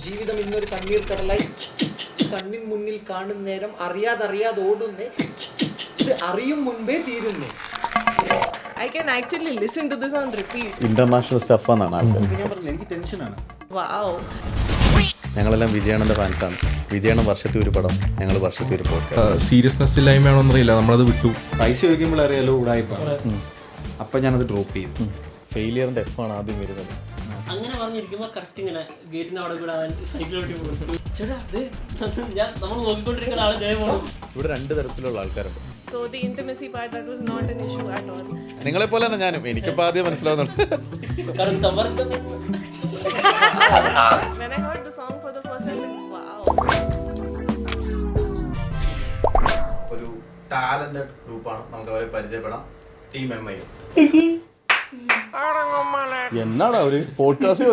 ജീവിതം ഇന്നൊരു കണ്ണീർ കടലായി കണ്ണിൻ മുന്നിൽ കാണുന്ന നേരം അറിയാതെ ഓടുന്നേ, അറിയും മുൻപേ തീരുന്നേ. I can actually listen to this on repeat. International stuff എന്നാണ് ആൾക്കാർ. ഞാൻ പറഞ്ഞില്ല, എനിക്ക് ടെൻഷനാണ്. Wow. ഞങ്ങളെല്ലാം വിജയണ്ണന്റെ ഫാൻസാണ്. വിജയണ്ണം വർഷത്തിൽ ഒരു പടം, ഞങ്ങൾ വർഷത്തിൽ ഒരു പോഡ്കാസ്റ്റ്. സീരിയസ്നെസ് ഇല്ലായ്മയാണോന്നറിയില്ല, നമ്മളത് വിട്ടു. പൈസ ചോദിക്കുമ്പോൾ അറിയാലോ ഉടായിപ്പാണ്. അപ്പം ഞാനത് ഡ്രോപ്പ് ചെയ്തു. ഫെയിലിയറിന്റെ എഫ് ആണ് ആദ്യം വരുന്നത്. അങ്ങനെ പറഞ്ഞിരിക്കുമ്പോൾ കറക്റ്റ് ഇങ്ങനെ ഗേറ്റിന് അവിടെ വിടാൻ സൈക്കിളോട്ടി പോകും. ചേട്ടാ ഞാൻ നമ്മൾ നോക്കിക്കൊണ്ടിരിക്കുന്ന ആളെ ജയ പോകണം. ഇവിടെ 2 തരത്തിലുള്ള ആൾക്കാരുണ്ട്. So the intimacy part, that was not an issue at all. നിങ്ങളെ പോലെ തന്നെ ഞാനും, എനിക്കിപ്പോൾ ആദ്യം മനസ്സിലാവുന്നുണ്ട്. When I heard the song for the first time, like, wow. ഒരു ടാലന്റഡ് ഗ്രൂപ്പാണ്, നമുക്ക് അവരെ പരിചയപ്പെടാം. Team MI. എന്നാടാ ഒരു പോഡ്കാസ്റ്റ്